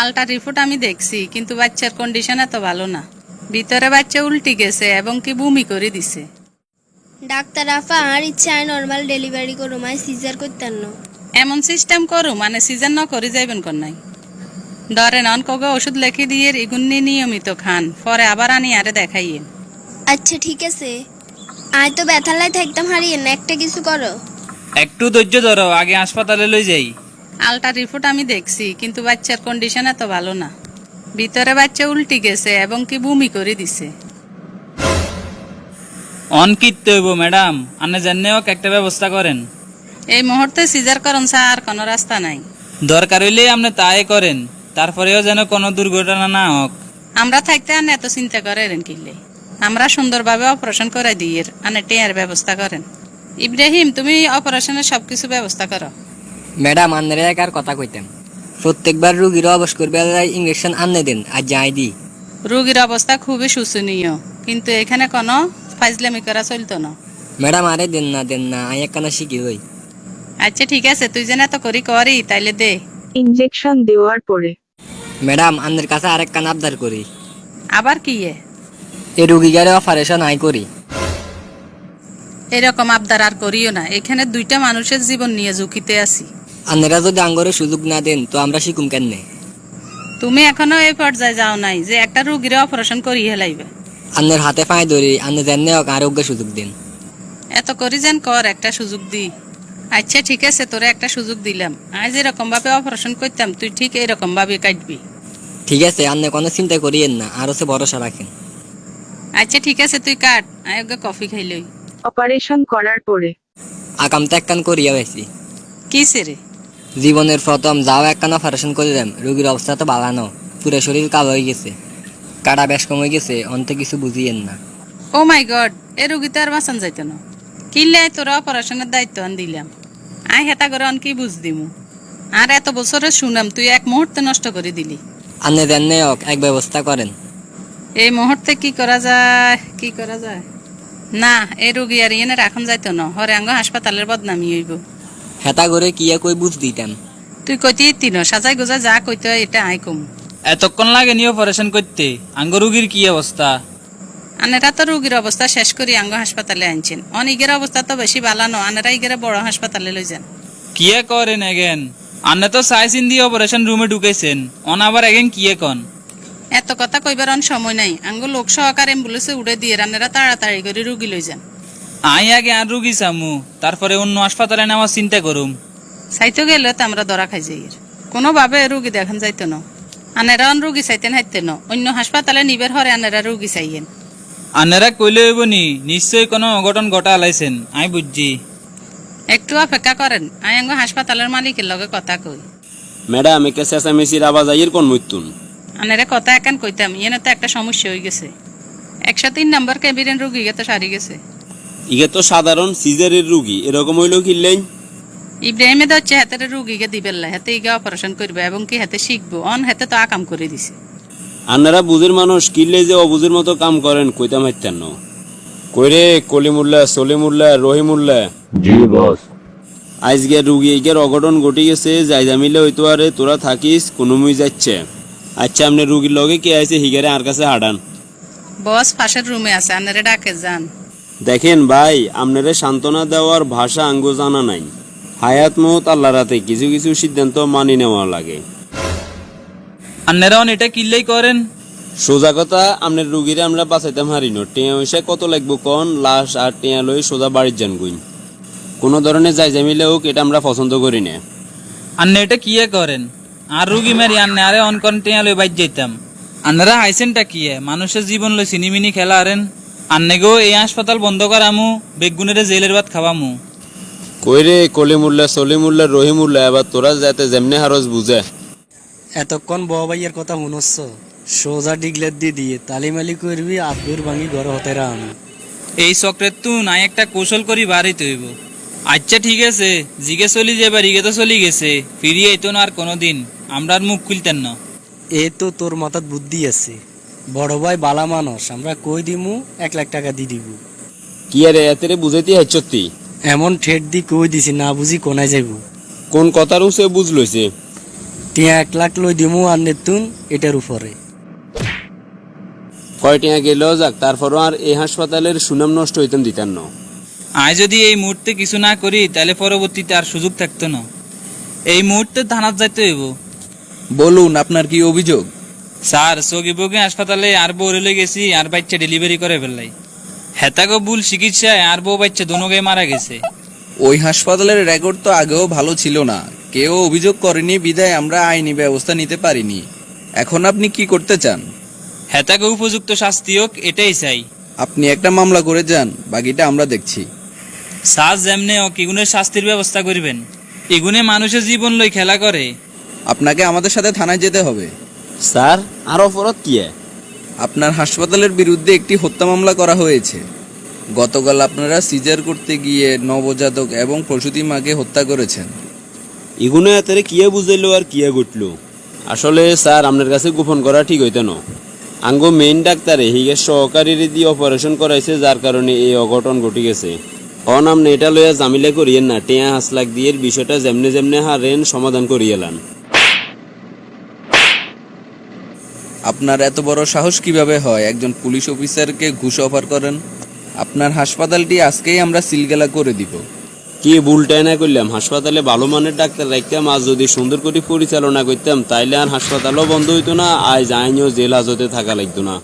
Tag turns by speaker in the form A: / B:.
A: Ultra report আমি দেখছি, কিন্তু বাচ্চার কন্ডিশন এত ভালো না। ভিতরে বাচ্চা উল্টি গেছে এবং কি বমি করে দিছে।
B: ডাক্তার আফা আর ইচ্ছায় নর্মাল ডেলিভারি করুম, আই সিজার করতেন না।
A: এমন সিস্টেম করু মানে সিজন ন করে যাইবেন কোন নাই। ধরেন অনকগে ওষুধ লেখি দিয়ে ইগুন্নি নিয়মিত খান, পরে আবার আনি আরে দেখাইয়েন।
B: আচ্ছা ঠিক আছে, আয় তো ব্যথালাই থাকতাম হারিয়ে না, একটা কিছু করো।
C: একটু ধৈর্য ধরো, আগে হাসপাতালে লই যাই।
A: আল্ট্রা রিপোর্ট আমি দেখছি, কিন্তু বাচ্চার কন্ডিশন এত ভালো না। ভিতরে বাচ্চা উল্টি গেছে এবং কি বমি করে দিছে।
C: অন কিনতে হইব ম্যাডাম, আপনি জানে হোক একটা ব্যবস্থা করেন।
A: এই মুহূর্তে সিজার করুন স্যার, কোনো রাস্তা নাই।
C: দরকার হইলে আপনি তাই করেন, তারপরেও যেন কোনো দুর্ঘটনা না হোক।
A: আমরা থাকতে আনে এত চিন্তা করেন কিনলে, আমরা সুন্দরভাবে অপারেশন করে দিই, আনে টেয়ার ব্যবস্থা করেন। ইব্রাহিম, তুমি অপারেশনের সবকিছু ব্যবস্থা করো।
D: ম্যাডাম আন্নারে একার কথা কইতাম, প্রত্যেকবার রুগীর অবশ করবে ইঞ্জেকশন আনতে দেন আর যাই দি।
A: রোগীর অবস্থা খুবই শোচনীয়, কিন্তু এখানে কোনো ফাইজলামি করা চলতো না।
D: ম্যাডাম আরে দেন না আই একখানা শিখি হই।
A: আচ্ছা ঠিক আছে, তুই যেন এত করি তাইলে দে।
E: ইনজেকশন দেওয়ার পরে
D: ম্যাডাম আন্নের কাছে আরেকখান আবদার করি,
A: আবার কি
D: এই রুগীগারে অপারেশন আই করি।
A: এরকম আবদার আর করিও না, এখানে দুইটা মানুষের জীবন নিয়ে ঝুঁকিতে আছি।
D: আন্নেরা যদি আঙ্গরে সুযোগ না দেন তো আমরা শিখুম কেননে।
A: তুমি এখনো এই পর্যায়ে যাও নাই যে একটা রুগীর অপারেশন করি হেলাইবে।
D: আন্নের হাতে পায়ে ধরি, আন্নে জানে হোক আরোগ্য সুযোগ দিন।
A: এত করি যেন কর, একটা সুযোগ দি। আচ্ছা ঠিক আছে, তোরে একটা সুযোগ দিলাম। আজ যেরকম ভাবে অপারেশন করতাম তুই ঠিক এরকম ভাবে কাটবি।
D: ঠিক আছে, আন্নে কোনো চিন্তা করিয়েন না, আরো সে ভরসা রাখেন।
A: আচ্ছা ঠিক আছে, তুই কাট, আয়োগে কফি খাইলই।
E: অপারেশন করার পরে
D: আকাম তো একখান করিয়া হয়েছি।
A: কি সেরে?
D: জীবনের প্রথম যাও একখান অপারেশন করলাম, রুগীর অবস্থা তো বালানো, পুরো শরীর কালো হয়ে গেছে, কাটা বেশ কমে গেছে, অন্তে কিছু বুঝিয়েন না।
A: ও মাই গড, এ রুগী তো আর বাঁচান যাইত না। কিনলে তোরা অপারেশনের দায়িত্ব আন দিলাম, আয় হেতা করে অন কি বুঝ দিমু। আর এত বছরে শুনাম তুই এক মুহূর্তে নষ্ট করে দিলি।
D: আন্নে জানে হোক এক ব্যবস্থা করেন।
A: এই মুহূর্তে কি করা যায়? না, এই রোগী আর ইয়েনে রাখন যাইতো না, হরে আঙ্গ হাসপাতালের বদনামি হইব।
D: হেতা করে কি কই বুঝ দিতাম।
A: তুই কইতে তিন সাজাই গোজা যা কইতে হয় এটা আই কম।
C: এতক্ষণ লাগে নি অপারেশন করতে? আঙ্গ রুগীর কি অবস্থা?
A: আনেরা তো রোগীর অবস্থা শেষ করি আঙ্গ হাসপাতালে আনছেন, অনিগের অবস্থা তো বেশি বালানো, আনেরা ইগেরা বড় হাসপাতালে লই যান।
C: কিয়ে করেন এগেন? আন্নে তো সাইসিন দিয়ে অপারেশন রুমে ঢুকেছেন, অন আবার এগেন কিয়ে কন?
A: এত কথা কইবার অন সময় নাই, আঙ্গ লোক সহকার অ্যাম্বুলেন্সে উড়ে দিয়ে আনেরা তাড়াতাড়ি করে রুগী লই যান।
C: আই আগে আর রুগী চামু, তারপরে অন্য হাসপাতালে নেওয়ার চিন্তা করুম।
A: চাইতে গেলে তো আমরা ধরা খাই যাই, কোনোভাবে রুগী দেখান যাইতো না। আনেরা অন রুগী চাইতেন হাইতে ন, অন্য হাসপাতালে নিবের হরে আনেরা রুগী চাইয়েন।
C: আন্নেরা কইলে হইব নি, নিশ্চয়ই কোনো অঘটন ঘটা আলাইছেন, আই বুঝছি।
A: একটু অপেক্ষা করেন, আই আঙ্গ হাসপাতালের মালিকের লগে কথা কই।
F: ম্যাডাম একে চেঁচামেচির আওয়াজ আইয়ের কোন মৃত্যুন?
A: আনেরা কথা একান কইতাম, ইয়েনে তো একটা সমস্যা হয়ে গেছে। 103 নম্বর ক্যাবিনের রুগী তো সারি গেছে।
F: ইগে তো সাধারণ সিজারের রুগী, এরকম হইলেও কিনলেন।
A: ইব্রাহিমে তো হচ্ছে হাতের রুগীকে দিবেল্লা, হাতে ইগে অপারেশন করবে এবং কি হাতে শিখবো, অন হাতে তো আকাম করে দিছে।
F: আপনারা বুঝের মানুষ কিনলে যে অবুঝের মতো কাম করেন কইতাম হাইতেন না। কইরে কলিমুল্লা সলিমুল্লা রহিমুল্লা।
G: জি বস।
F: আজকে রুগী ইগের অঘটন ঘটে গেছে, যাইজা মিলে হইতো আরে তোরা থাকিস কোনো মুই যাচ্ছে। আচ্ছা আপনি রুগীর লগে কে আছে হিগারে আর কাছে হাঁটান।
A: বস পাশের রুমে আছে, আনারে ডাকে যান।
F: দেখেন ভাই, আপনারে সান্ত্বনা দেওয়ার ভাষা আঙ্গো জানা নাই। হায়াত মত আল্লাহ রাতে কিছু কিছু সিদ্ধান্ত মানি নেওয়া লাগে।
C: আন্নেরা অন এটা কিল্লেই করেন?
F: সোজা কথা, আপনার রুগীরে আমরা বাঁচাইতাম হারিনো, টিয়া পয়সা কত লাগবো কন, লাশ আর টিয়া লই সোজা বাড়ির যান গুইন। কোনো ধরনের যাই জামিলে হোক এটা আমরা পছন্দ করি না।
C: আন্নে এটা কিয়ে করেন? আর রুগী মারি আন্নে আরে অন কন টেয়া লই বাইর যাইতাম। আন্নারা হাইসেনটা কিয়ে? মানুষের জীবন লই সিনিমিনি খেলা আরেন। আন্নে গো এই হাসপাতাল বন্ধ করামু, বেগুনের জেলের ভাত খাওয়ামু।
F: কইরে কলিমুল্লা সলিমুল্লা রহিমুল্লা, এবার তোরা যাতে যেমনে হারস বুঝে।
H: এতক্ষণ বউ ভাইয়ের কথা শুনছ, সোজা ডিগলের দিয়ে তালিমালি করবি, আব্দুর ভাঙি ঘর হতে আমি।
C: এই চক্রের তু নাই একটা কৌশল করি বাড়িতে হইব। আচ্ছা ঠিক আছে, জিগে চলি যাবার ইগে তো চলি গেছে, ফিরিয়ে আইতো না আর কোনোদিন, আমরা আর মুখ খুলতেন না।
H: এ তো তোর মাথাত বুদ্ধি আছে, বড় ভাই বালা মানুষ, আমরা কই দিমু 1 লাখ টাকা দি দিব।
F: কি আরে এতে বুঝাইতে হাইছতি?
H: এমন ঠেট দি কই দিছি, না বুঝি কোনায় যাইব।
F: কোন কথার সে বুঝ লইছে?
H: টিয়া 1 লাখ লই দিমু আর নেতুন এটার উপরে।
F: কয় টিয়া গেলেও যাক, তারপরও আর এই হাসপাতালের সুনাম নষ্ট হইতাম দিতাম না।
C: আয় যদি এই মুহূর্তে কিছু না করি তাহলে পরবর্তীতে আর সুযোগ থাকতো না। এই মুহূর্তে থানাত যাইতে হইব।
G: বলুন আপনার কি অভিযোগ?
C: স্যার সগিবগে হাসপাতালে আর বউ রেলে গেছি আর বাচ্চা ডেলিভারি করে ফেললাই। হেতাগো ভুল চিকিৎসায় আর বউ বাচ্চা দোনোগে মারা গেছে।
G: ওই হাসপাতালের রেকর্ড তো আগেও ভালো ছিল না, কেউ অভিযোগ করেনি বিধায় আমরা আইনি ব্যবস্থা নিতে পারিনি। এখন আপনি কি করতে চান?
C: হেতাগো উপযুক্ত শাস্তি হোক এটাই চাই।
G: আপনি একটা মামলা করে যান, বাকিটা আমরা দেখছি।
C: স্যার যেমনে হোক এগুনের শাস্তির ব্যবস্থা করবেন। এগুনে মানুষের জীবন লই খেলা করে।
G: আপনাকে আমাদের সাথে থানায় যেতে হবে।
F: স্যার আর অপরাধ কি?
G: আপনার হাসপাতালের বিরুদ্ধে একটি হত্যা মামলা করা হয়েছে। গতকাল আপনারা সিজার করতে গিয়ে নবজাতক এবং প্রসূতি মাকে হত্যা করেছেন।
F: এগুলো এতে কিয়া বুঝাইলো আর কিয়া ঘটলো? আসলে স্যার আপনার কাছে গোপন করা ঠিক হইতো না। আঙ্গো মেইন ডাক্তারে হিগের সহকারীর দিয়ে অপারেশন করাইছে, যার কারণে এই অঘটন ঘটে গেছে। আপনি এটা লইয়া জামিলা করিয়েন না, টিয়া 5 লাখ দিয়ে বিষয়টা যেমনে যেমনে হারেন সমাধান করিয়েলান।
G: আপনার এত বড় সাহস কিভাবে হয় একজন পুলিশ অফিসারকে ঘুষ অফার করেন? আপনার হাসপাতালটি আজকেই আমরা সিলগালা করে দিব।
F: কি ভুলটাই না করলাম, হাসপাতালে ভালো মানের ডাক্তার রাখতাম, আজ যদি সুন্দর করে পরিচালনা করতাম তাইলে আর হাসপাতালও বন্ধ হইতো না, আজ আইনও জেল হাজতে থাকা লাগতো না।